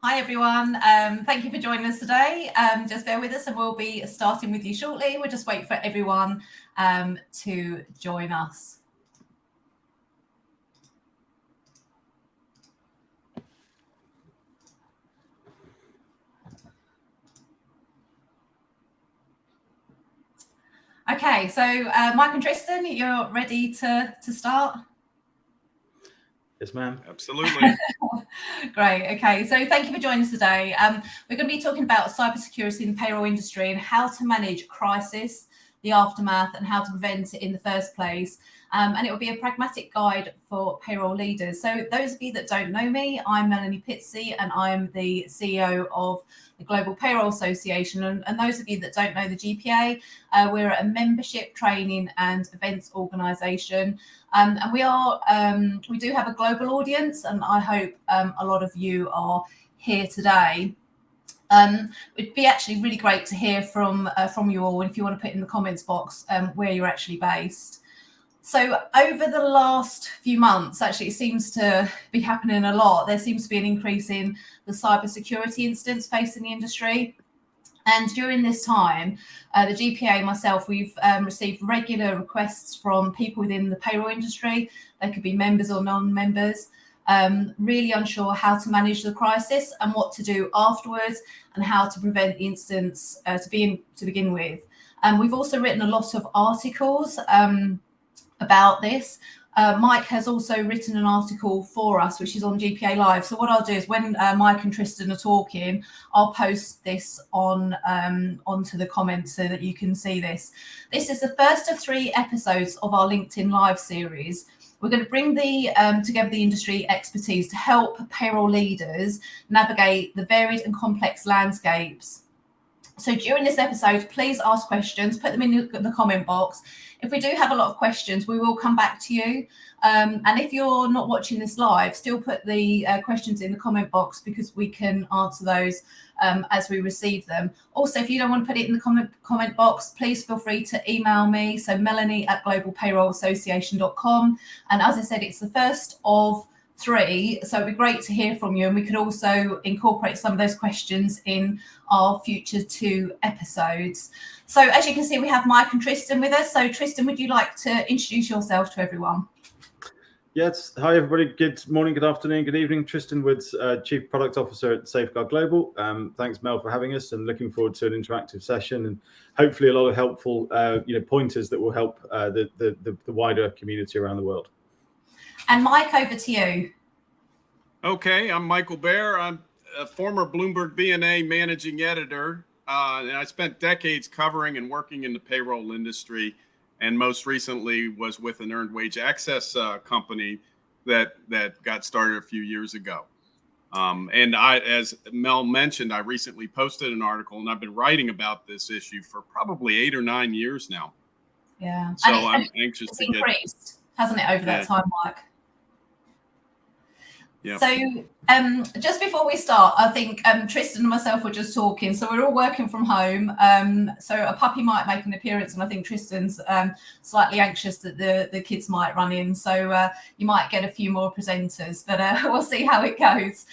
Hi everyone, thank you for joining us today. Just bear with us and we'll be starting with you shortly. We'll just wait for everyone to join us. Okay, so Mike and Tristan, you're ready to start? Yes, ma'am. Absolutely. Great. Okay, so thank you for joining us today. We're going to be talking about cybersecurity in the payroll industry and how to manage crisis, the aftermath, and how to prevent it in the first place. And it will be a pragmatic guide for payroll leaders. So those of you that don't know me, I'm Melanie Pitsey and I'm the CEO of the Global Payroll Association. And those of you that don't know the GPA, we're a membership, training and events organisation. And we do have a global audience, and I hope a lot of you are here today. It'd be actually really great to hear from you all, and if you want to put in the comments box where you're actually based. So over the last few months, actually, it seems to be happening a lot. There seems to be an increase in the cybersecurity incidents facing the industry. And during this time, the GPA and myself, we've received regular requests from people within the payroll industry. They could be members or non-members, really unsure how to manage the crisis and what to do afterwards and how to prevent the incidents to begin with. We've also written a lot of articles about this. Mike has also written an article for us, which is on GPA Live. So what I'll do is when Mike and Tristan are talking, I'll post this onto the comments so that you can see this. This is the first of 3 episodes of our LinkedIn Live series. We're going to bring together the industry expertise to help payroll leaders navigate the varied and complex landscapes. So during this episode, please ask questions, put them in the comment box. If we do have a lot of questions, we will come back to you. And if you're not watching this live, still put the questions in the comment box because we can answer those as we receive them. Also, if you don't want to put it in the comment box, please feel free to email me. So melanie@globalpayrollassociation.com. And as I said, it's the first of 3, so it'd be great to hear from you, and we could also incorporate some of those questions in our future 2 episodes. So as you can see, we have Mike and Tristan with us. So Tristan, would you like to introduce yourself to everyone? Yes. Hi, everybody. Good morning, good afternoon, good evening. Tristan Woods, Chief Product Officer at Safeguard Global. Thanks, Mel, for having us, and looking forward to an interactive session and hopefully a lot of helpful pointers that will help the wider community around the world. And Mike, over to you. Okay, I'm Michael Baer. I'm a former Bloomberg B&A managing editor, and I spent decades covering and working in the payroll industry, and most recently was with an earned wage access company that got started a few years ago. And as Mel mentioned, I recently posted an article, and I've been writing about this issue for probably 8 or 9 years now. Yeah. So I'm anxious to get... increased, hasn't it, over that time, Mike? Yep. So just before we start, I think Tristan and myself were just talking. So we're all working from home. So a puppy might make an appearance, and I think Tristan's slightly anxious that the kids might run in. So you might get a few more presenters, but we'll see how it goes.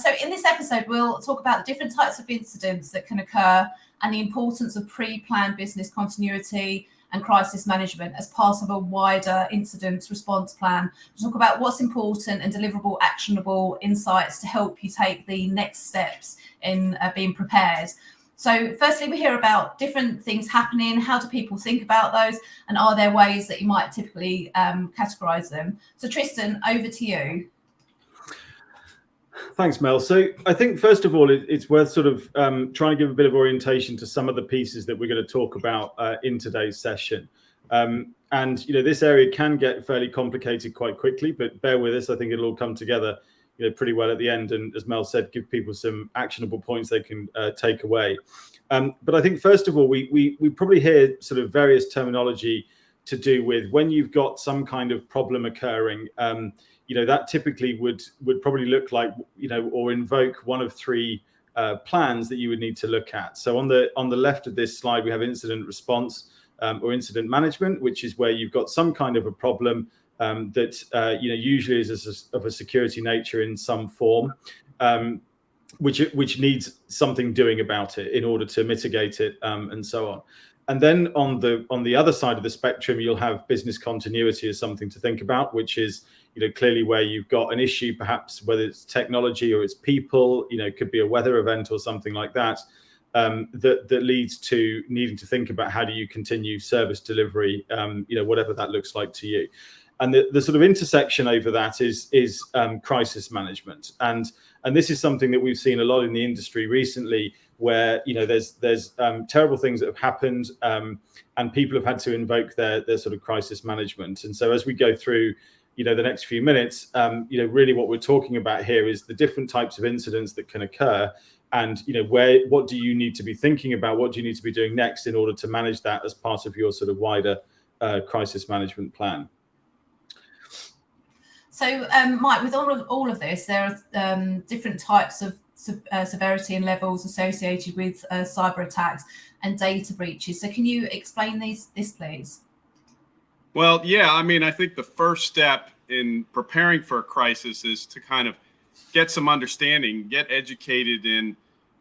So in this episode, we'll talk about the different types of incidents that can occur and the importance of pre-planned business continuity and crisis management as part of a wider incident response plan. We'll talk about what's important and deliverable, actionable insights to help you take the next steps in being prepared. So firstly, we hear about different things happening. How do people think about those? And are there ways that you might typically categorize them? So Tristan, over to you. Thanks, Mel. So I think, first of all, it's worth sort of trying to give a bit of orientation to some of the pieces that we're going to talk about in today's session. And, this area can get fairly complicated quite quickly, but bear with us. I think it'll all come together pretty well at the end. And as Mel said, give people some actionable points they can take away. But I think, first of all, we probably hear sort of various terminology to do with when you've got some kind of problem occurring. That typically would probably look like, or invoke one of 3 plans that you would need to look at. So on the left of this slide, we have incident response or incident management, which is where you've got some kind of a problem that usually is of a security nature in some form. which needs something doing about it in order to mitigate it, and so on. And then on the other side of the spectrum, you'll have business continuity as something to think about, which is, clearly where you've got an issue, perhaps whether it's technology or it's people, it could be a weather event or something like that, that leads to needing to think about how do you continue service delivery, whatever that looks like to you. And the sort of intersection over that is crisis management, and this is something that we've seen a lot in the industry recently, where there's terrible things that have happened, and people have had to invoke their sort of crisis management. And so as we go through the next few minutes, really what we're talking about here is the different types of incidents that can occur, and what do you need to be thinking about, what do you need to be doing next in order to manage that as part of your sort of wider crisis management plan. So, Mike, with all of this, there are different types of severity and levels associated with cyber attacks and data breaches. So, can you explain this, please? Well, yeah, I think the first step in preparing for a crisis is to kind of get some understanding, get educated in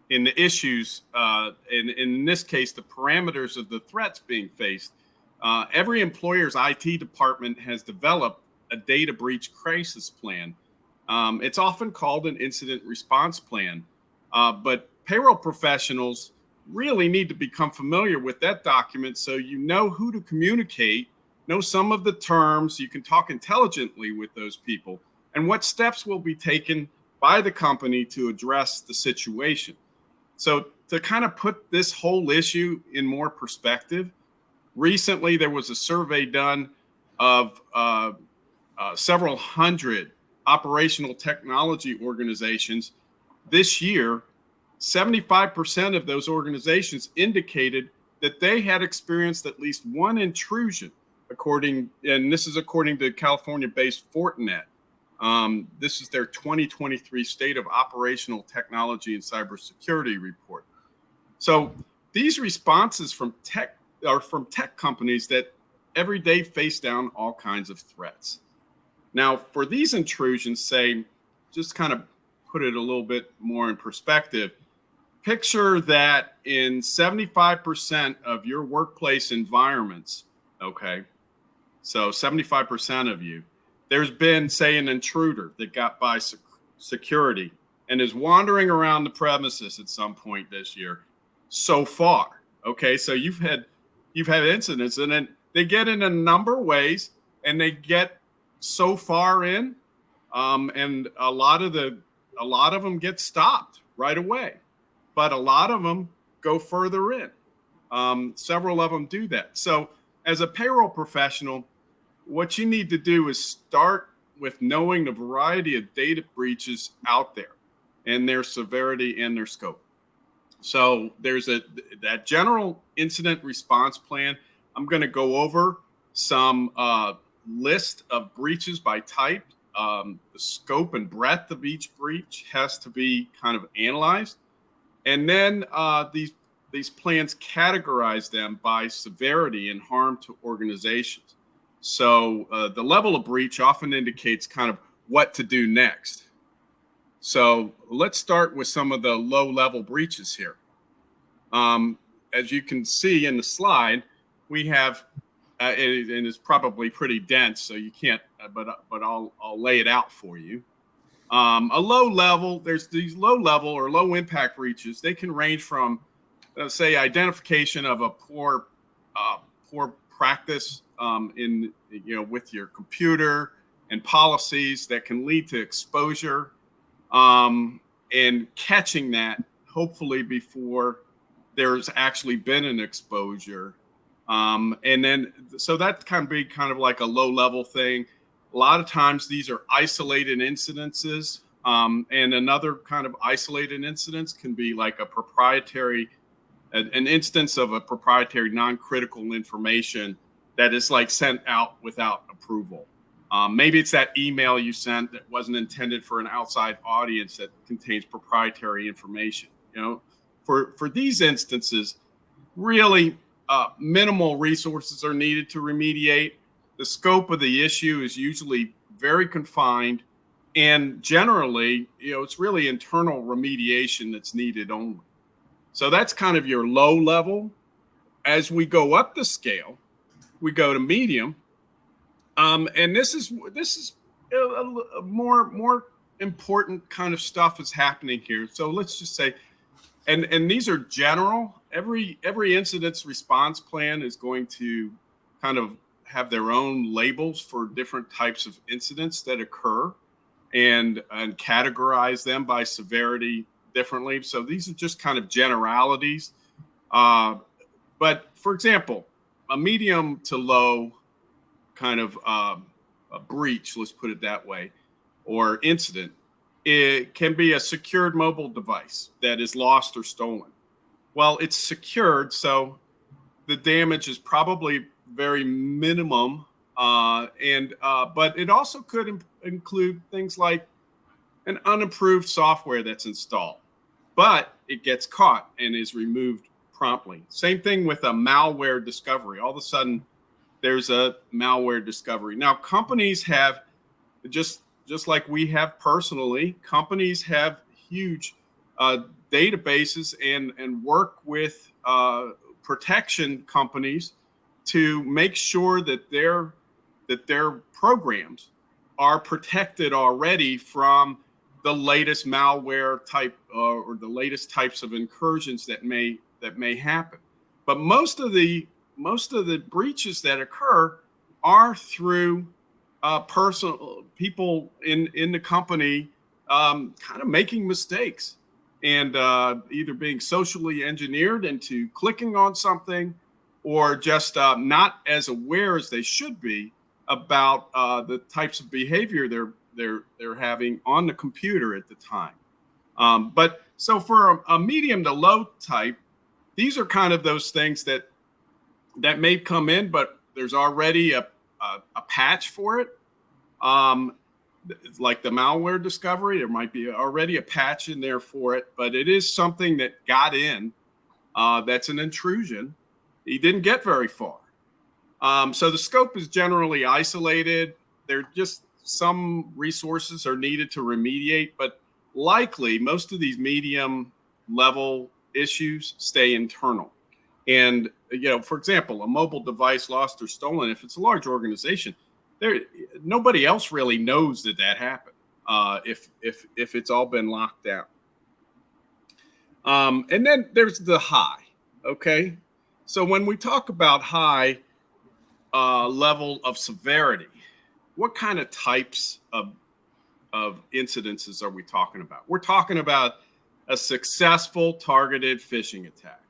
the issues, in this case, the parameters of the threats being faced. Every employer's IT department has developed a data breach crisis plan. It's often called an incident response plan, but payroll professionals really need to become familiar with that document so you know who to communicate, know some of the terms, you can talk intelligently with those people, and what steps will be taken by the company to address the situation. So to kind of put this whole issue in more perspective, recently there was a survey done of several hundred operational technology organizations. This year, 75% of those organizations indicated that they had experienced at least one intrusion, and this is according to California-based Fortinet. This is their 2023 State of Operational Technology and Cybersecurity report. So these responses from tech companies that every day face down all kinds of threats. Now, for these intrusions, just kind of put it a little bit more in perspective, picture that in 75% of your workplace environments, okay, so 75% of you, there's been, say, an intruder that got by security and is wandering around the premises at some point this year so far, okay? So you've had incidents, and then they get in a number of ways, and they get so far in, and a lot of them get stopped right away, but a lot of them go further in. Several of them do that. So as a payroll professional, what you need to do is start with knowing the variety of data breaches out there and their severity and their scope. So there's that general incident response plan. I'm going to go over some list of breaches by type. The scope and breadth of each breach has to be kind of analyzed. And then these plans categorize them by severity and harm to organizations. So the level of breach often indicates kind of what to do next. So let's start with some of the low-level breaches here. As you can see in the slide, we have, and it's probably pretty dense, so you can't, but I'll lay it out for you. A low level, there's these low level or low impact breaches. They can range from, say, identification of a poor practice with your computer and policies that can lead to exposure, and catching that hopefully before there's actually been an exposure. And then, so that can be kind of like a low level thing. A lot of times these are isolated incidences. And another kind of isolated incidents can be like an instance of a proprietary non-critical information that is like sent out without approval. Maybe it's that email you sent that wasn't intended for an outside audience that contains proprietary information. For these instances, really minimal resources are needed to remediate. The scope of the issue is usually very confined, And generally, it's really internal remediation that's needed only. So that's kind of your low level. As we go up the scale, we go to medium. And this is a more important kind of stuff is happening here. So let's just say, and these are general. Every incident response plan is going to kind of have their own labels for different types of incidents that occur, and categorize them by severity differently. So these are just kind of generalities. But for example, a medium to low kind of a breach, let's put it that way, or incident, it can be a secured mobile device that is lost or stolen. Well, it's secured, so the damage is probably very minimum, but it also could include things like an unapproved software that's installed, but it gets caught and is removed promptly. Same thing with a malware discovery. All of a sudden, there's a malware discovery. Now, companies have, just like we have personally, companies have huge databases and work with protection companies to make sure that their programs are protected already from the latest malware type or the latest types of incursions that may happen. But most of the breaches that occur are through personal people in the company kind of making mistakes and either being socially engineered into clicking on something, or just not as aware as they should be about the types of behavior they're having on the computer at the time. But so for a medium to low type, these are kind of those things that may come in, but there's already a patch for it. Like the malware discovery, there might be already a patch in there for it, but it is something that got in. That's an intrusion. He didn't get very far. So the scope is generally isolated. There are just some resources are needed to remediate, but likely most of these medium level issues stay internal. And, for example, a mobile device lost or stolen, if it's a large organization, nobody else really knows that happened if it's all been locked down. And then there's the high. Okay. So when we talk about high level of severity, what kind of types of incidences are we talking about? We're talking about a successful targeted phishing attack.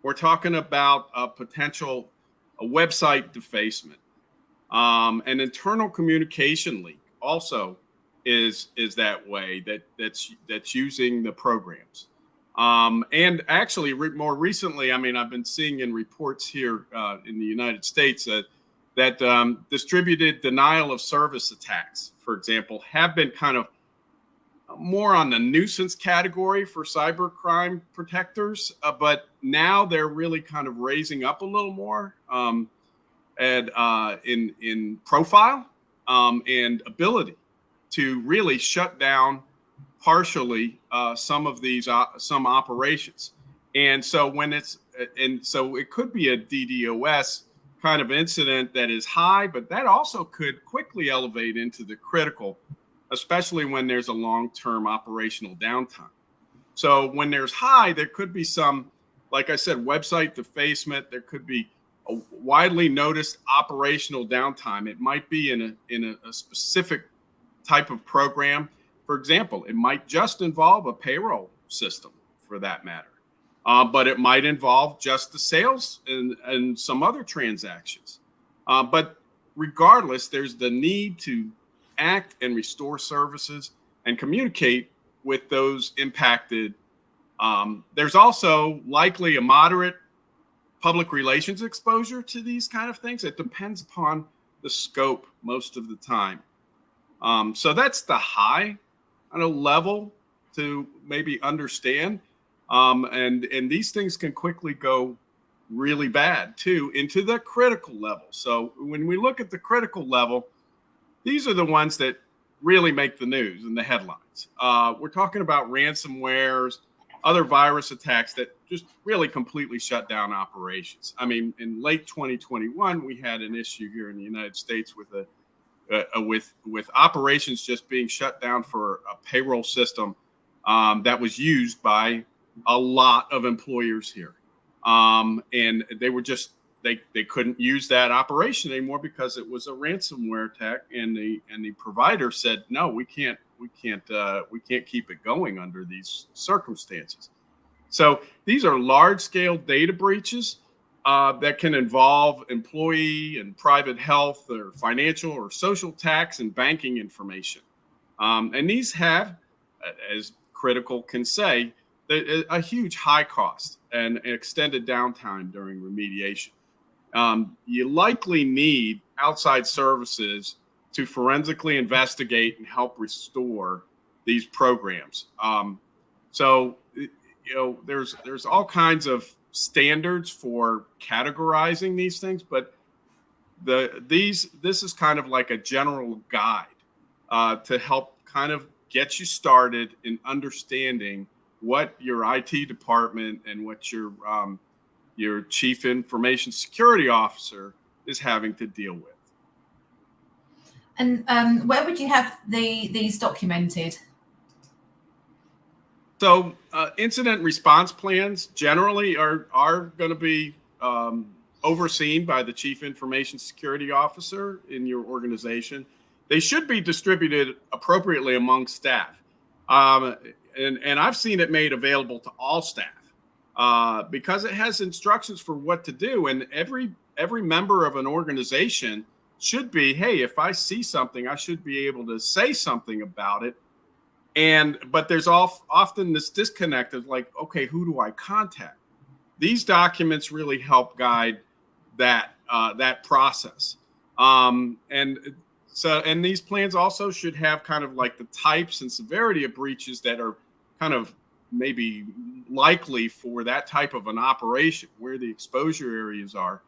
We're talking about a potential website defacement. An internal communication leak also is that way that's using the programs. And actually, more recently, I've been seeing in reports here in the United States that distributed denial of service attacks, for example, have been kind of more on the nuisance category for cybercrime protectors, but now they're really kind of raising up a little more and in profile and ability to really shut down partially some of these some operations. And so so it could be a DDoS kind of incident that is high, but that also could quickly elevate into the critical, especially when there's a long-term operational downtime. So when there's high, there could be some, like I said, website defacement. There could be a widely noticed operational downtime. It might be in a specific type of program. For example, it might just involve a payroll system for that matter. But it might involve just the sales and some other transactions. But regardless, there's the need to act and restore services and communicate with those impacted. There's also likely a moderate public relations exposure to these kind of things. It depends upon the scope most of the time. So that's the high level to maybe understand. And these things can quickly go really bad too into the critical level. So when we look at the critical level, these are the ones that really make the news and the headlines. We're talking about ransomwares, other virus attacks that just really completely shut down operations. I mean, in late 2021, we had an issue here in the United States with with operations just being shut down for a payroll system that was used by a lot of employers here, and they were just they couldn't use that operation anymore because it was a ransomware attack, and the provider said, no, we can't keep it going under these circumstances. So these are large scale data breaches that can involve employee and private health or financial or social tax and banking information. And these have, as Critical can say, a huge high cost and extended downtime during remediation. You likely need outside services to forensically investigate and help restore these programs. So, there's all kinds of standards for categorizing these things, but this is kind of like a general guide to help kind of get you started in understanding what your IT department and what your chief information security officer is having to deal with. And where would you have these documented? So incident response plans generally are going to be overseen by the chief information security officer in your organization. They should be distributed appropriately among staff. And I've seen it made available to all staff. Because it has instructions for what to do, and every member of an organization should be, hey, if I see something, I should be able to say something about it. But there's often this disconnect of like, okay, who do I contact? These documents really help guide that process. And these plans also should have kind of like the types and severity of breaches that are kind of maybe likely for that type of an operation, where the exposure areas are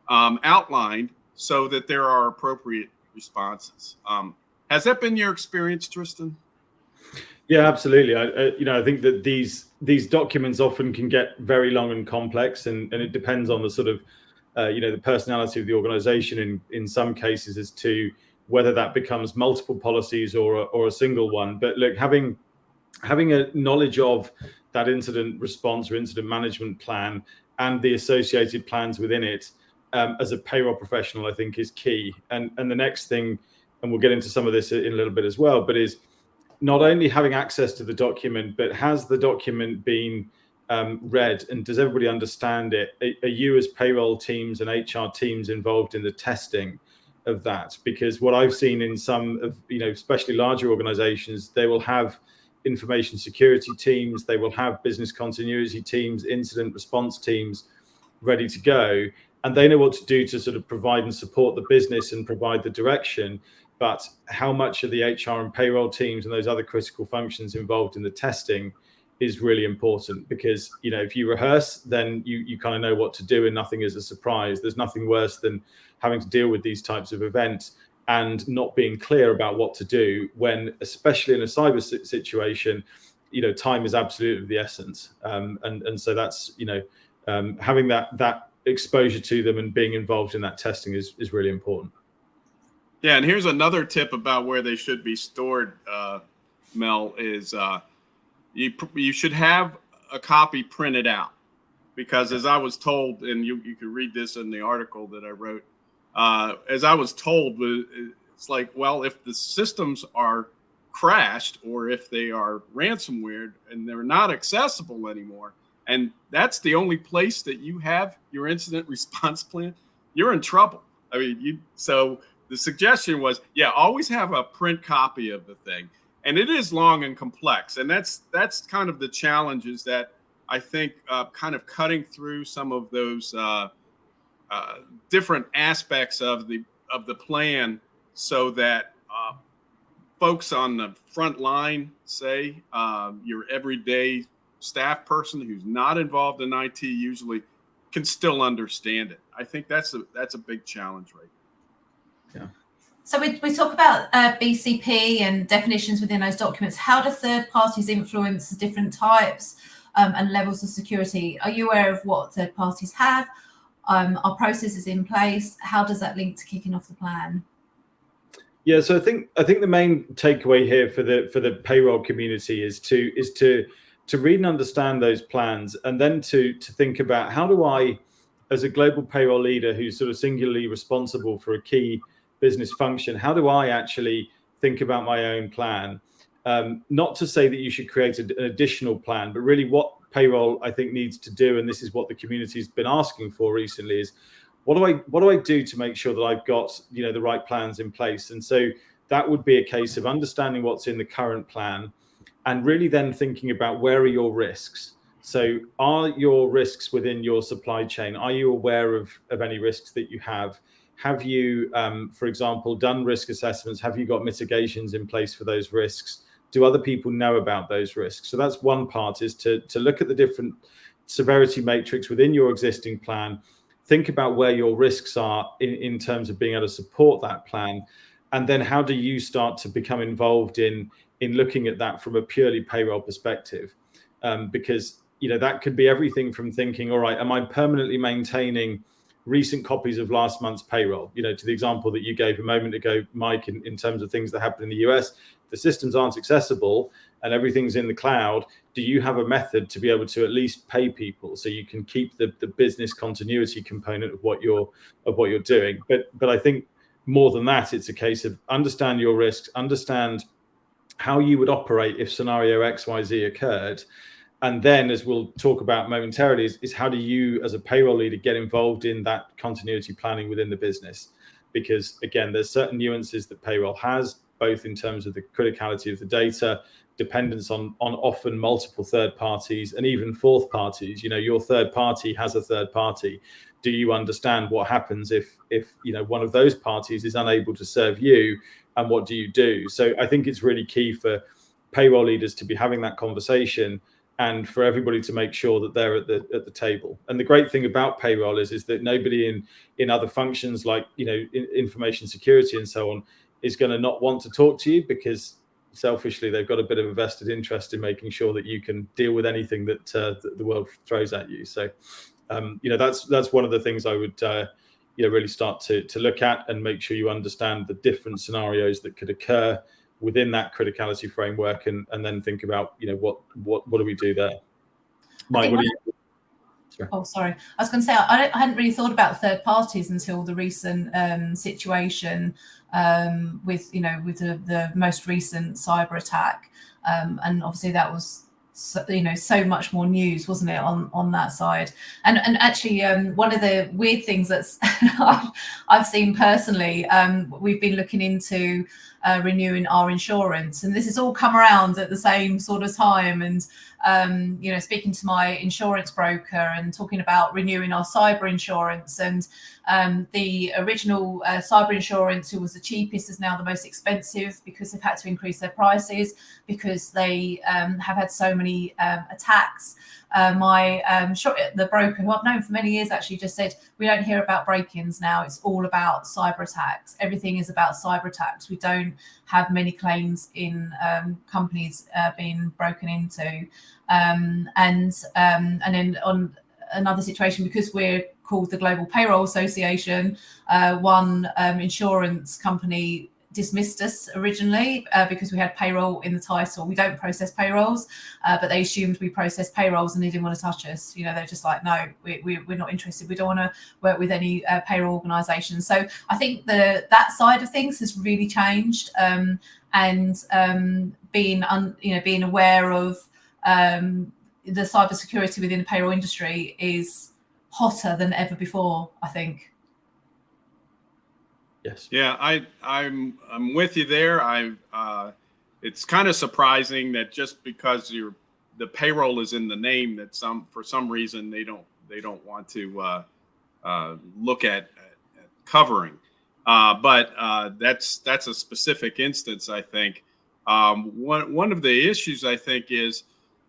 outlined so that there are appropriate responses. Has that been your experience, Tristan? Yeah, absolutely. I think that these documents often can get very long and complex, and it depends on the sort of the personality of the organization in some cases as to whether that becomes multiple policies or a single one. But look, having a knowledge of that incident response or incident management plan and the associated plans within it as a payroll professional, I think is key. And the next thing, and we'll get into some of this in a little bit as well, but is not only having access to the document, but has the document been read, and does everybody understand it? Are you as payroll teams and HR teams involved in the testing of that? Because what I've seen in some of, especially larger organizations, they will have information security teams, they will have business continuity teams, incident response teams ready to go, and they know what to do to sort of provide and support the business and provide the direction. But how much of the HR and payroll teams and those other critical functions involved in the testing is really important, because if you rehearse, then you kind of know what to do and nothing is a surprise. There's nothing worse than having to deal with these types of events and not being clear about what to do when, especially in a cyber situation, time is absolutely the essence. And so that's, having that exposure to them and being involved in that testing is really important. Yeah, and here's another tip about where they should be stored, Mel, is you should have a copy printed out, because as I was told, and you can read this in the article that I wrote, as I was told, it's like, well, if the systems are crashed or if they are ransomware and they're not accessible anymore, and that's the only place that you have your incident response plan, you're in trouble. I mean, so the suggestion was, always have a print copy of the thing. And it is long and complex. And that's kind of the challenges that I think kind of cutting through some of those different aspects of the plan, so that folks on the front line, say your everyday staff person who's not involved in IT usually, can still understand it. I think that's a big challenge right now. Yeah. So we talk about BCP and definitions within those documents. How do third parties influence the different types and levels of security? Are you aware of what third parties have? Are processes in place? How does that link to kicking off the plan? Yeah, so I think the main takeaway here for the payroll community is to read and understand those plans, and then to think about, how do I, as a global payroll leader who's sort of singularly responsible for a key business function, how do I actually think about my own plan? Not to say that you should create an additional plan, but really what payroll I think needs to do, and this is what the community's been asking for recently, is what do I do to make sure that I've got, you know, the right plans in place? And so that would be a case of understanding what's in the current plan, and really then thinking about, where are your risks? So are your risks within your supply chain? Are you aware of any risks that you have? Have you, for example, done risk assessments? Have you got mitigations in place for those risks? Do other people know about those risks? So that's one part, is to look at the different severity matrix within your existing plan. Think about where your risks are in terms of being able to support that plan. And then how do you start to become involved in looking at that from a purely payroll perspective? Because, you know, that could be everything from thinking, all right, am I permanently maintaining recent copies of last month's payroll? You know, to the example that you gave a moment ago, Mike, in terms of things that happen in the US, the systems aren't accessible and everything's in the cloud. Do you have a method to be able to at least pay people so you can keep the business continuity component of what you're doing? But I think more than that, it's a case of understand your risks, understand how you would operate if scenario XYZ occurred. And then, as we'll talk about momentarily, is how do you as a payroll leader get involved in that continuity planning within the business? Because again, there's certain nuances that payroll has, both in terms of the criticality of the data, dependence on often multiple third parties, and even fourth parties. You know, your third party has a third party. Do you understand what happens if you know, one of those parties is unable to serve you, and what do you do? So I think it's really key for payroll leaders to be having that conversation, and for everybody to make sure that they're at the table. And the great thing about payroll is that nobody in other functions, like, you know, information security and so on, is going to not want to talk to you, because selfishly they've got a bit of a vested interest in making sure that you can deal with anything that the world throws at you. So you know, that's one of the things I would you know, really start to look at, and make sure you understand the different scenarios that could occur within that criticality framework, and then think about, you know, what do we do there? Mike, what do you? Sorry. Oh, sorry. I was going to say, I hadn't really thought about third parties until the recent situation with the most recent cyber attack, and obviously that was so much more news, wasn't it, on that side? And actually, one of the weird things that's I've seen personally, we've been looking into renewing our insurance, and this has all come around at the same sort of time. And speaking to my insurance broker and talking about renewing our cyber insurance, and the original cyber insurance, who was the cheapest, is now the most expensive, because they've had to increase their prices because they have had so many attacks. The broker, who I've known for many years, actually just said, we don't hear about break-ins now. It's all about cyber attacks. Everything is about cyber attacks. We don't have many claims in companies being broken into. And then on another situation, because we're called the Global Payroll Association, one insurance company dismissed us originally because we had payroll in the title. We don't process payrolls, but they assumed we process payrolls, and they didn't want to touch us. You know, they're just like, no, we're not interested. We don't want to work with any payroll organisation. So I think that side of things has really changed, and being aware of the cybersecurity within the payroll industry is hotter than ever before, I think. Yes. Yeah, I'm with you there. It's kind of surprising that just because the payroll is in the name, that for some reason they don't want to look at covering. But that's a specific instance, I think. One of the issues, I think, is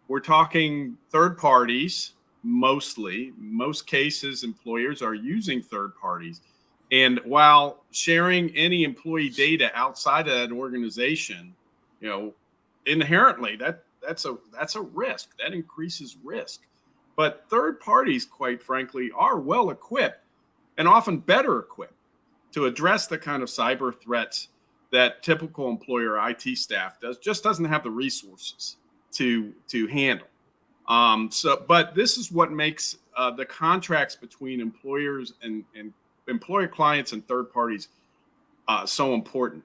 we're talking third parties mostly. Most cases, employers are using third parties. And while sharing any employee data outside of that organization, inherently that's a risk. That increases risk. But third parties, quite frankly, are well equipped and often better equipped to address the kind of cyber threats that typical employer IT staff doesn't have the resources to handle. But this is what makes the contracts between employers and employer clients and third parties so important.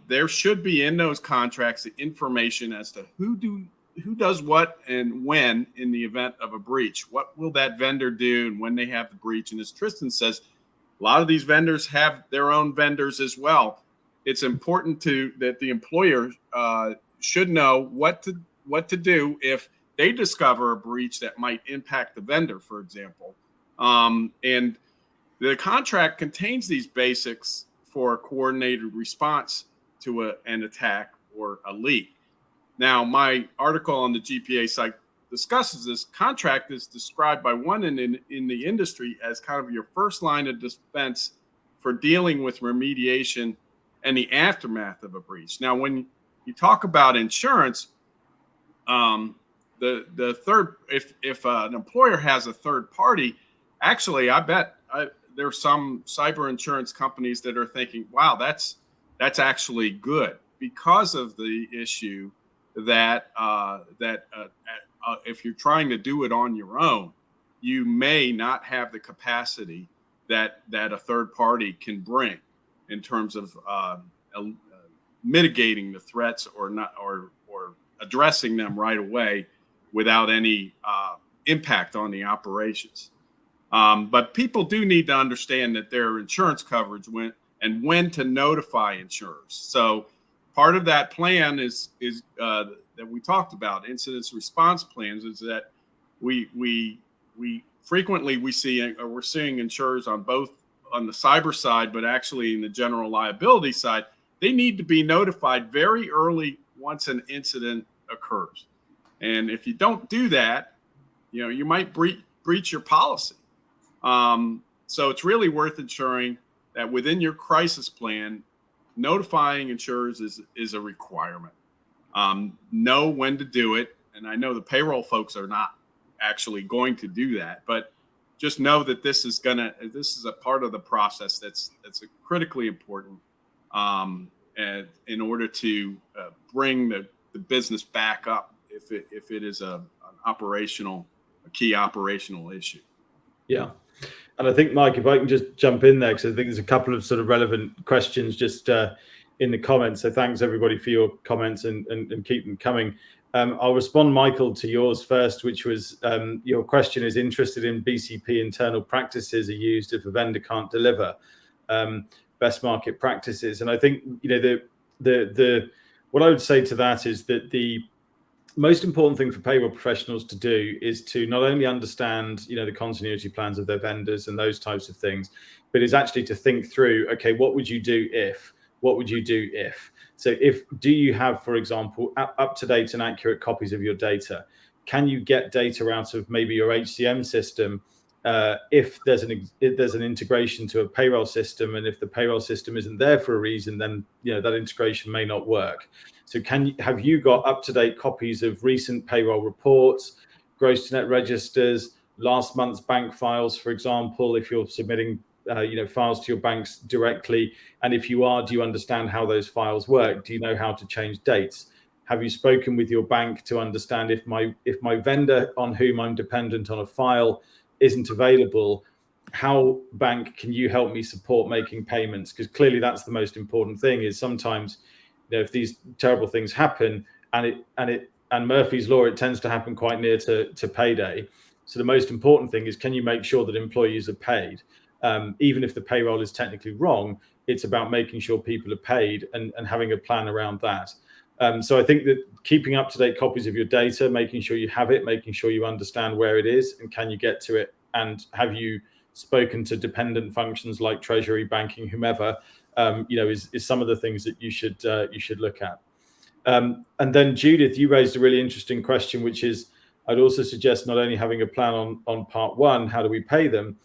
There should be in those contracts the information as to who does what and when in the event of a breach. What will that vendor do and when they have the breach? And as Tristan says, a lot of these vendors have their own vendors as well. It's important that the employer should know what to do if they discover a breach that might impact the vendor, for example. And the contract contains these basics for a coordinated response to an attack or a leak. Now, my article on the GPA site discusses this. Contract is described by one in the industry as kind of your first line of defense for dealing with remediation and the aftermath of a breach. Now, when you talk about insurance, the third, if an employer has a third party, actually, I bet there's some cyber insurance companies that are thinking, wow, that's actually good, because of the issue that if you're trying to do it on your own, you may not have the capacity that a third party can bring in terms of mitigating the threats or addressing them right away without any impact on the operations. But people do need to understand that their insurance coverage when to notify insurers. So part of that plan is that we talked about, incident response plans, is that we frequently we're seeing insurers on the cyber side, but actually in the general liability side, they need to be notified very early once an incident occurs. And if you don't do that, you might breach your policy. So it's really worth ensuring that within your crisis plan, notifying insurers is a requirement. Know when to do it. And I know the payroll folks are not actually going to do that, but just know that this is a part of the process that's critically important and in order to bring the business back up if it is a key operational issue. Yeah. And I think, Mike, if I can just jump in there, because I think there's a couple of sort of relevant questions just in the comments. So thanks everybody for your comments and keep them coming. I'll respond, Michael, to yours first, which was your question is interested in BCP internal practices are used if a vendor can't deliver best market practices. And I think, the what I would say to that is that the most important thing for payroll professionals to do is to not only understand, the continuity plans of their vendors and those types of things, but is actually to think through, okay, what would you do if? What would you do if? So do you have, for example, up-to-date and accurate copies of your data? Can you get data out of maybe your HCM system if there's an integration to a payroll system, and if the payroll system isn't there for a reason, then that integration may not work. So have you got up-to-date copies of recent payroll reports, gross to net registers, last month's bank files, for example, if you're submitting files to your banks directly? And if you are, do you understand how those files work? Do you know how to change dates? Have you spoken with your bank to understand if my vendor on whom I'm dependent on a file isn't available, how, bank, can you help me support making payments? Because clearly that's the most important thing, is sometimes if these terrible things happen, and Murphy's Law, it tends to happen quite near to payday. So the most important thing is, can you make sure that employees are paid? Even if the payroll is technically wrong, it's about making sure people are paid and having a plan around that. So I think that keeping up-to-date copies of your data, making sure you have it, making sure you understand where it is and can you get to it, and have you spoken to dependent functions like treasury, banking, whomever, is some of the things that you should look at. And then Judith, you raised a really interesting question, which is, I'd also suggest not only having a plan on part one, how do we pay them,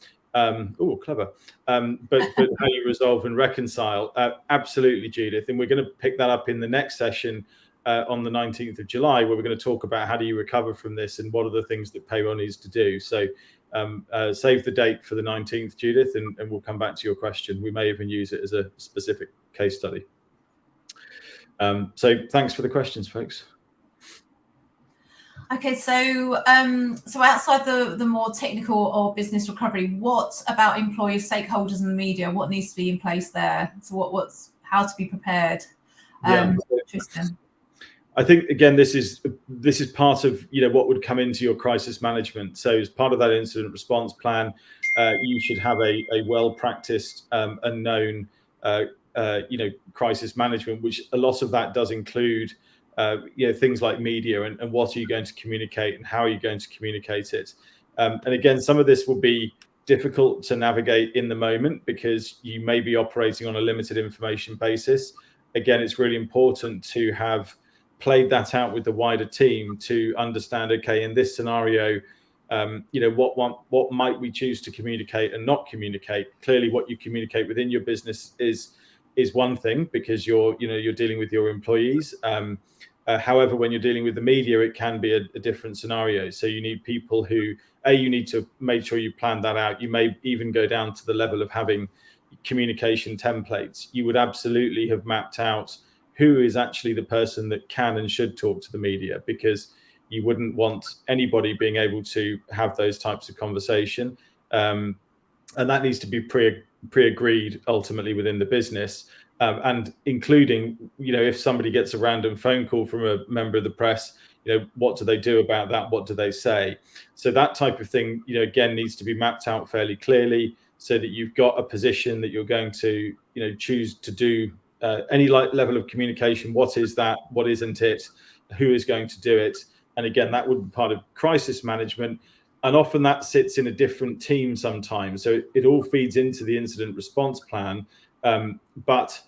Clever. But how you resolve and reconcile. Absolutely, Judith. And we're going to pick that up in the next session on the 19th of July, where we're going to talk about how do you recover from this and what are the things that payroll needs to do. So save the date for the 19th, Judith, and we'll come back to your question. We may even use it as a specific case study. So thanks for the questions, folks. Okay, so so outside the more technical or business recovery, what about employees, stakeholders, and the media? What needs to be in place there? So what's how to be prepared? Tristan. I think again, this is part of what would come into your crisis management. So as part of that incident response plan, you should have a well practiced and known crisis management, which a lot of that does include things like media and what are you going to communicate and how are you going to communicate it. And again, some of this will be difficult to navigate in the moment because you may be operating on a limited information basis. Again, it's really important to have played that out with the wider team to understand, okay, in this scenario, what might we choose to communicate and not communicate. Clearly, what you communicate within your business is one thing because you're dealing with your employees. However, when you're dealing with the media, it can be a different scenario. So you need people who, you need to make sure you plan that out. You may even go down to the level of having communication templates. You would absolutely have mapped out who is actually the person that can and should talk to the media, because you wouldn't want anybody being able to have those types of conversation. And that needs to be pre-agreed ultimately within the business. And including, if somebody gets a random phone call from a member of the press, what do they do about that? What do they say? So that type of thing, again, needs to be mapped out fairly clearly so that you've got a position that you're going to, choose to do any level of communication. What is that? What isn't it? Who is going to do it? And again, that would be part of crisis management. And often that sits in a different team sometimes. So it all feeds into the incident response plan. But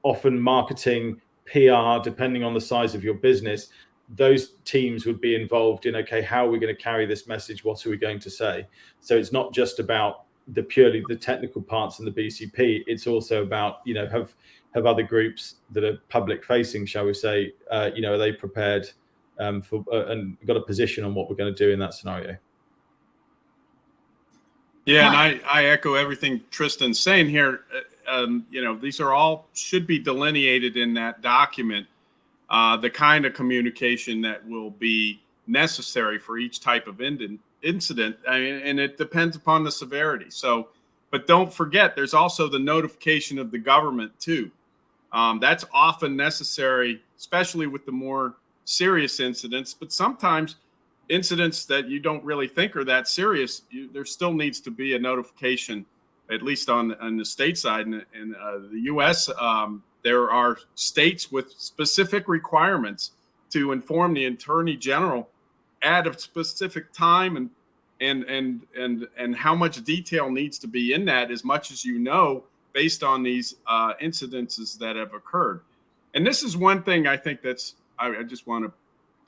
often marketing, PR, depending on the size of your business, those teams would be involved in, okay, how are we going to carry this message? What are we going to say? So it's not just about purely the technical parts in the BCP. It's also about, have other groups that are public facing, shall we say, are they prepared for and got a position on what we're going to do in that scenario? Yeah, and I echo everything Tristan's saying here. These are all should be delineated in that document, the kind of communication that will be necessary for each type of incident, and it depends upon the severity. So, but don't forget, there's also the notification of the government too. That's often necessary, especially with the more serious incidents, but sometimes incidents that you don't really think are that serious, there still needs to be a notification, at least on the state side. In the U.S., there are states with specific requirements to inform the Attorney General at a specific time and how much detail needs to be in that, as much as based on these incidences that have occurred. And this is one thing I think I just want to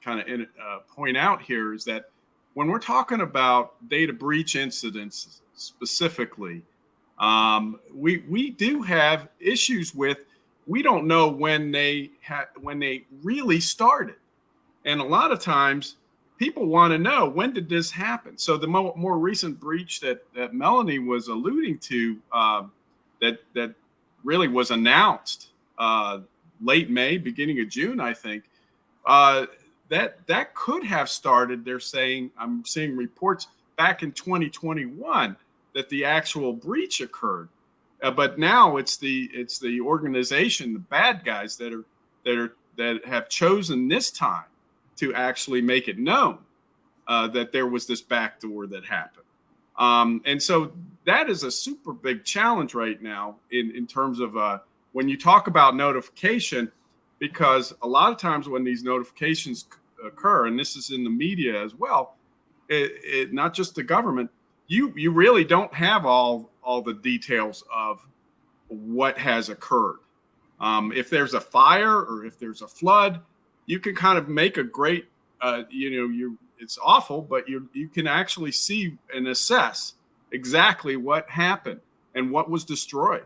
kind of point out here is that when we're talking about data breach incidents specifically, we do have issues with, we don't know when they really started. And a lot of times people want to know, when did this happen? So the more recent breach that Melanie was alluding to, that really was announced late May, beginning of June, I think, that could have started, they're saying, I'm seeing reports back in 2021 that the actual breach occurred. But now it's the organization, the bad guys that have chosen this time to actually make it known that there was this backdoor that happened. And so that is a super big challenge right now in terms of when you talk about notification, because a lot of times when these notifications occur, and this is in the media as well, it not just the government, you really don't have all the details of what has occurred. If there's a fire or if there's a flood, you can kind of make a great, it's awful, but you can actually see and assess exactly what happened and what was destroyed.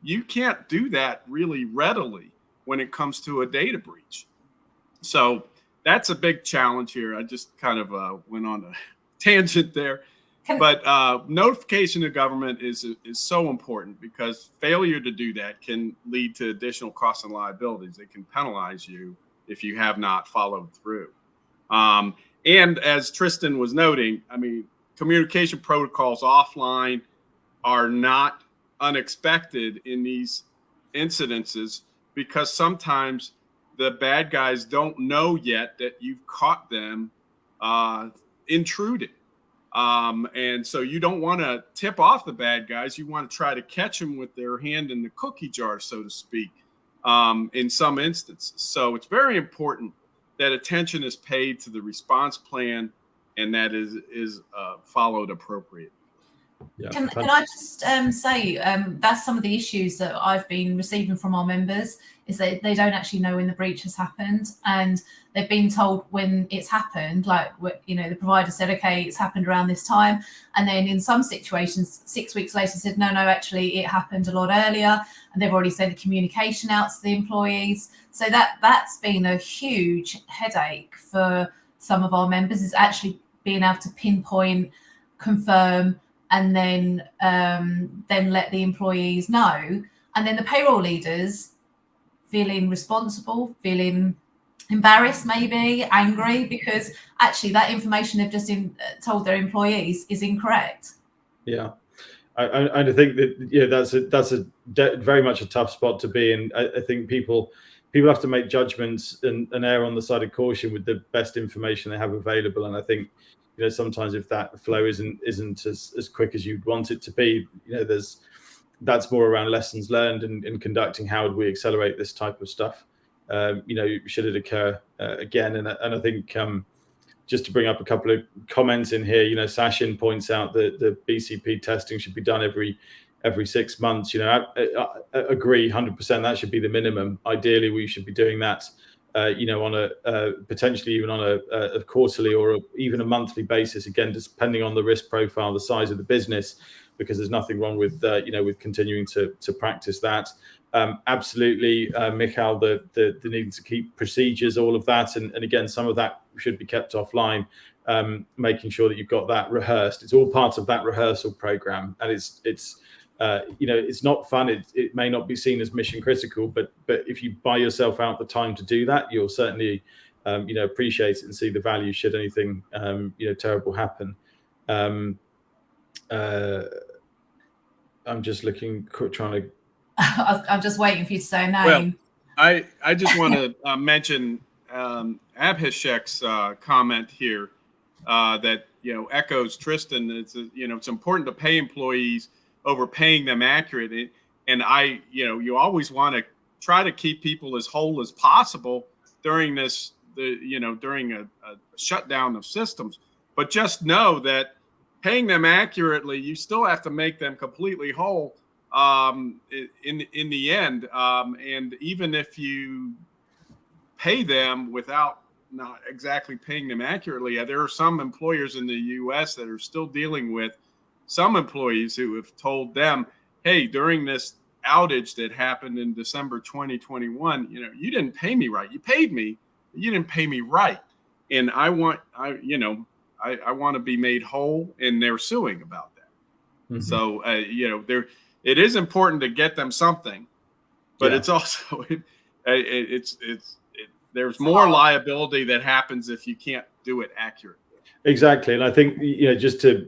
You can't do that really readily when it comes to a data breach. So that's a big challenge here. I just kind of went on a tangent there. But notification to government is so important, because failure to do that can lead to additional costs and liabilities. It can penalize you if you have not followed through. And as Tristan was noting, I mean, communication protocols offline are not unexpected in these incidences, because sometimes the bad guys don't know yet that you've caught them intruding. And so you don't want to tip off the bad guys. You want to try to catch them with their hand in the cookie jar, so to speak, in some instances. So it's very important that attention is paid to the response plan, and that is followed appropriately. Yeah. Can I just say that's some of the issues that I've been receiving from our members, is that they don't actually know when the breach has happened, and they've been told when it's happened, like, you know, the provider said, okay, it's happened around this time, and then in some situations 6 weeks later said no, actually it happened a lot earlier, and they've already sent the communication out to the employees. So that's been a huge headache for some of our members, is actually being able to pinpoint, confirm, and then let the employees know, and then the payroll leaders feeling responsible, feeling embarrassed, maybe angry, because actually that information they've just told their employees is incorrect. Yeah, I think that that's a very much a tough spot to be in. I think people have to make judgments and err on the side of caution with the best information they have available, and I think, you know, sometimes if that flow isn't as quick as you'd want it to be, you know, that's more around lessons learned and conducting how would we accelerate this type of stuff. You know, should it occur again? And I think just to bring up a couple of comments in here, you know, Sachin points out that the BCP testing should be done every 6 months. You know, I agree 100%. That should be the minimum. Ideally, we should be doing that, you know, on a potentially even on a quarterly or even a monthly basis. Again, depending on the risk profile, the size of the business, because there's nothing wrong with you know, with continuing to practice that. Absolutely, Michal, the need to keep procedures, all of that, and again, some of that should be kept offline. Making sure that you've got that rehearsed. It's all part of that rehearsal program, and it's you know, it's not fun. It may not be seen as mission critical, but if you buy yourself out the time to do that, you'll certainly you know, appreciate it and see the value should anything you know, terrible happen. I'm just trying to. I'm just waiting for you to say a name. Well, I just want to mention Abhishek's comment here that, you know, echoes Tristan. It's you know, it's important to pay employees over paying them accurate, and you know, you always want to try to keep people as whole as possible during this, you know, during a shutdown of systems. But just know that paying them accurately, you still have to make them completely whole in the end. And even if you pay them without not exactly paying them accurately, there are some employers in the U.S. that are still dealing with some employees who have told them, hey, during this outage that happened in December 2021, you know, you didn't pay me right. You paid me, but you didn't pay me right. And I want to be made whole, and they're suing about that. Mm-hmm. So, you know, it is important to get them something, but it's also, there's more liability that happens if you can't do it accurately. Exactly. And I think, you know, just to,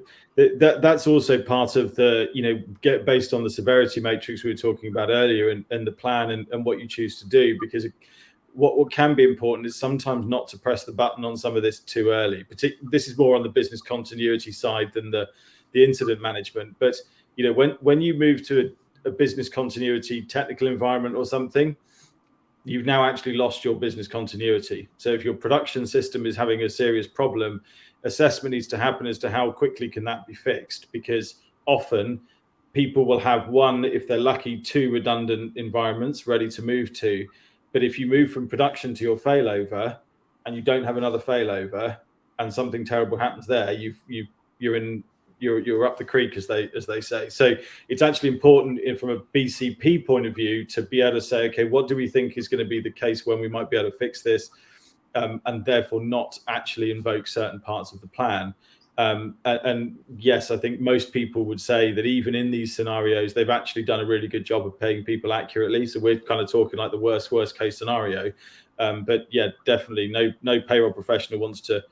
that's also part of the, you know, get based on the severity matrix we were talking about earlier, and the plan and what you choose to do, because what can be important is sometimes not to press the button on some of this too early. This is more on the business continuity side than the incident management. But, you know, when you move to a business continuity technical environment or something, you've now actually lost your business continuity. So if your production system is having a serious problem, assessment needs to happen as to how quickly can that be fixed, because often people will have one, if they're lucky, 2 redundant environments ready to move to. But if you move from production to your failover and you don't have another failover and something terrible happens there, you're in you're up the creek, as they say. So it's actually important from a BCP point of view to be able to say, okay, what do we think is going to be the case when we might be able to fix this, and therefore not actually invoke certain parts of the plan. And yes, I think most people would say that even in these scenarios, they've actually done a really good job of paying people accurately. So we're kind of talking like the worst case scenario. But yeah, definitely no payroll professional wants to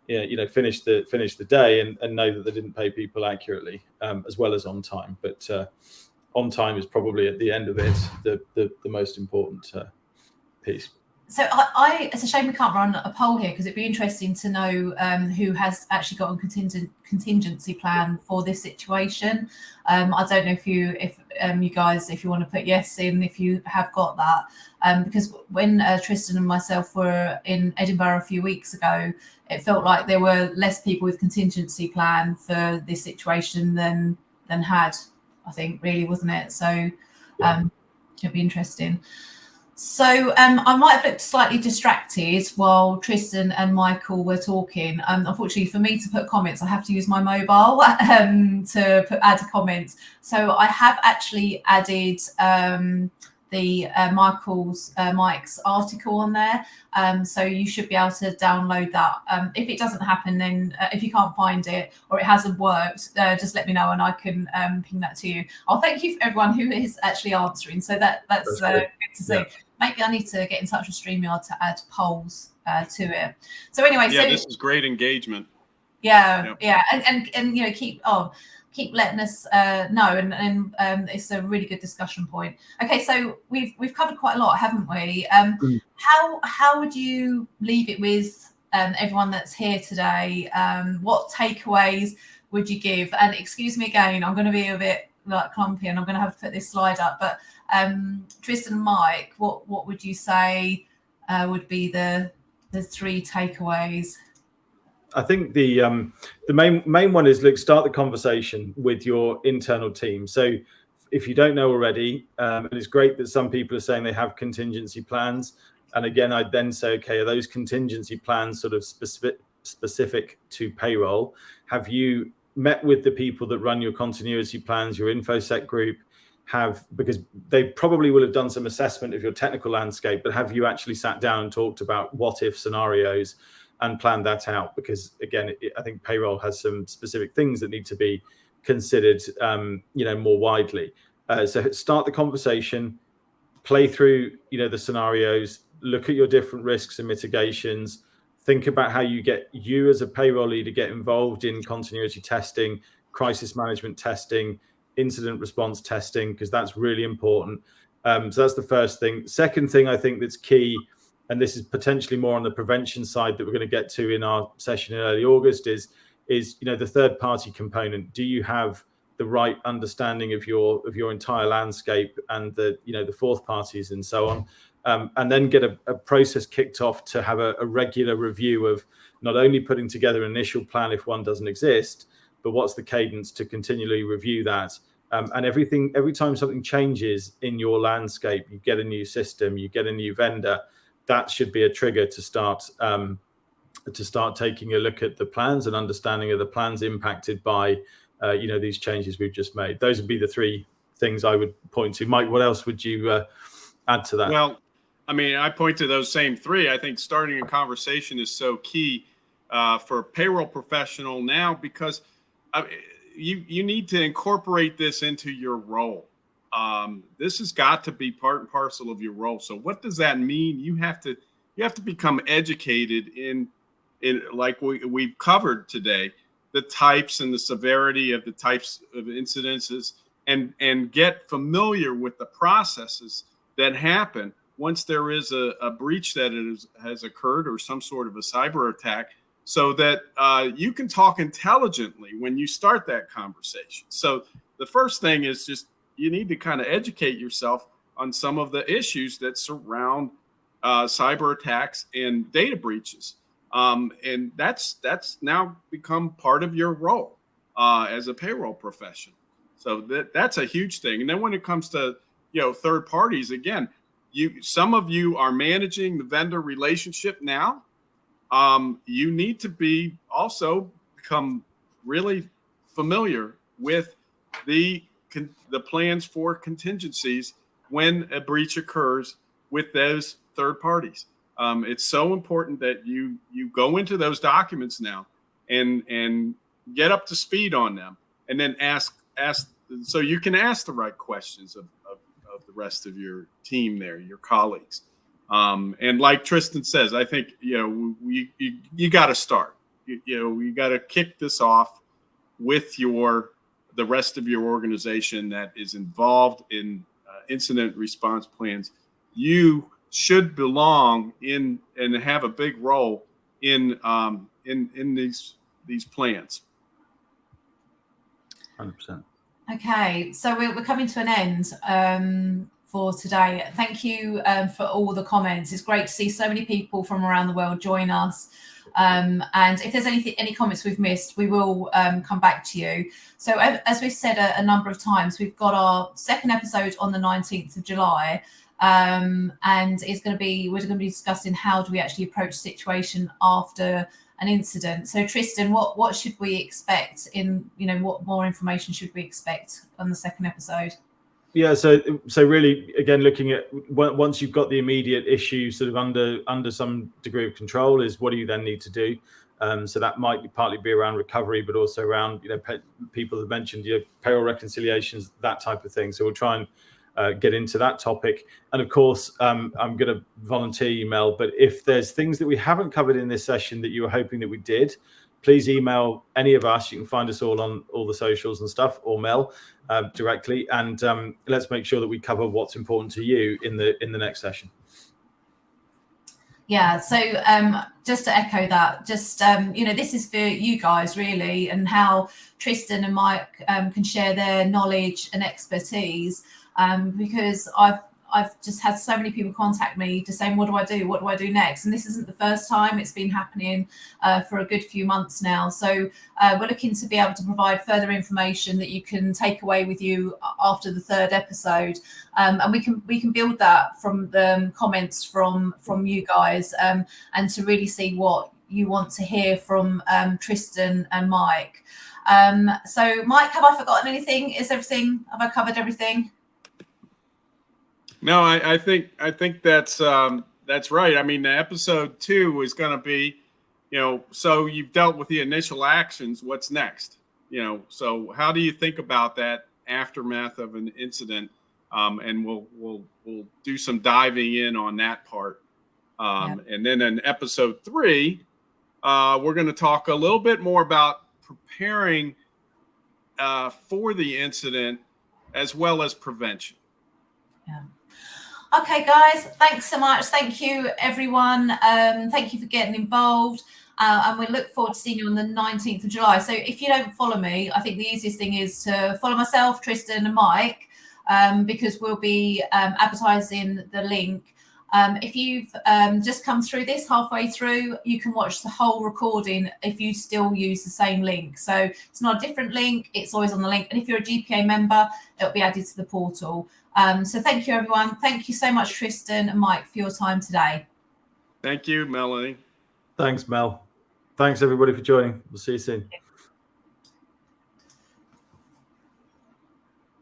finish the day and know that they didn't pay people accurately, as well as on time. But on time is probably at the end of it the most important piece. So it's a shame we can't run a poll here, because it'd be interesting to know who has actually got a contingency plan for this situation. I don't know if you guys, if you want to put yes in, if you have got that, because when Tristan and myself were in Edinburgh a few weeks ago, it felt like there were less people with contingency plan for this situation than had, I think, really, wasn't it? So it'd be interesting. So I might have looked slightly distracted while Tristan and Michael were talking. Unfortunately for me to put comments, I have to use my mobile to add comments. So I have actually added Mike's article on there. So you should be able to download that. If it doesn't happen, then if you can't find it or it hasn't worked, just let me know and I can ping that to you. I'll thank you for everyone who is actually answering. So that's good to see. Yeah. Maybe I need to get in touch with StreamYard to add polls to it. So anyway, this is great engagement. Yeah, and keep letting us know, and it's a really good discussion point. Okay, so we've covered quite a lot, haven't we? How would you leave it with everyone that's here today? What takeaways would you give? And excuse me again, I'm going to be a bit clumpy, and I'm going to have to put this slide up, but Tristan and Mike, what would you say would be the three takeaways? I think the main one is, look, start the conversation with your internal team. So if you don't know already, and it's great that some people are saying they have contingency plans. And again, I'd then say, okay, are those contingency plans sort of specific to payroll? Have you met with the people that run your continuity plans, your InfoSec group? Because they probably will have done some assessment of your technical landscape, but have you actually sat down and talked about what if scenarios and planned that out? Because again, I think payroll has some specific things that need to be considered, more widely. So start the conversation, play through, the scenarios, look at your different risks and mitigations, think about how you as a payroll leader get involved in continuity testing, crisis management testing, incident response testing, because that's really important. So that's the first thing. Second thing I think that's key, and this is potentially more on the prevention side that we're going to get to in our session in early August, is the third party component. Do you have the right understanding of your entire landscape and the fourth parties and so on? And then get a process kicked off to have a regular review of not only putting together an initial plan if one doesn't exist, but what's the cadence to continually review that. And every time something changes in your landscape, you get a new system, you get a new vendor, that should be a trigger to start taking a look at the plans and understanding of the plans impacted by these changes we've just made. Those would be the three things I would point to. Mike, what else would you add to that? Well, I mean, I point to those same three. I think starting a conversation is so key for a payroll professional now, because you need to incorporate this into your role. This has got to be part and parcel of your role. So what does that mean? You have to become educated in like we've covered today, the types and the severity of the types of incidences, and get familiar with the processes that happen once there is a breach that has occurred or some sort of a cyber attack, so that you can talk intelligently when you start that conversation. So the first thing is just you need to kind of educate yourself on some of the issues that surround cyber attacks and data breaches. And that's now become part of your role as a payroll professional. So that's a huge thing. And then when it comes to third parties, again, some of you are managing the vendor relationship now. You need to become really familiar with the plans for contingencies when a breach occurs with those third parties. It's so important that you go into those documents now and get up to speed on them, and then ask so you can ask the right questions of the rest of your team there, your colleagues. And like Tristan says, I think, you got to start. You got to kick this off with the rest of your organization that is involved in incident response plans. You should belong in and have a big role in these plans. 100%. Okay, so we're coming to an end for today. Thank you for all the comments. It's great to see so many people from around the world join us. And if there's any comments we've missed, we will come back to you. So as we've said a number of times, we've got our second episode on the 19th of July. And we're going to be discussing how do we actually approach the situation after an incident. So Tristan, what should we expect what more information should we expect on the second episode? Yeah, so really, again, looking at once you've got the immediate issue sort of under some degree of control, is what do you then need to do? So that might partly be around recovery, but also around people have mentioned payroll reconciliations, that type of thing. So we'll try and get into that topic. And of course, I'm going to volunteer you, Mel, but if there's things that we haven't covered in this session that you were hoping that we did, please email any of us. You can find us all on all the socials and stuff, or Mel directly. And let's make sure that we cover what's important to you in the next session. Yeah, so just to echo that, this is for you guys really, and how Tristan and Mike can share their knowledge and expertise, because I've just had so many people contact me to say, what do I do? What do I do next? And this isn't the first time. It's been happening for a good few months now. So we're looking to be able to provide further information that you can take away with you after the third episode. And we can build that from the comments from you guys, and to really see what you want to hear from Tristan and Mike. So Mike, have I forgotten anything? Have I covered everything? No, I think that's right. I mean, the episode 2 is going to be, so you've dealt with the initial actions. What's next? So how do you think about that aftermath of an incident? And we'll do some diving in on that part. And then in episode 3, we're going to talk a little bit more about preparing for the incident as well as prevention. Yeah. Okay, guys, thanks so much. Thank you, everyone. Thank you for getting involved. And we look forward to seeing you on the 19th of July. So if you don't follow me, I think the easiest thing is to follow myself, Tristan and Mike, because we'll be advertising the link. If you've just come through this halfway through, you can watch the whole recording if you still use the same link. So it's not a different link. It's always on the link. And if you're a GPA member, it'll be added to the portal. So thank you, everyone. Thank you so much, Tristan and Mike, for your time today. Thank you, Melanie. Thanks, Mel. Thanks, everybody, for joining. We'll see you soon.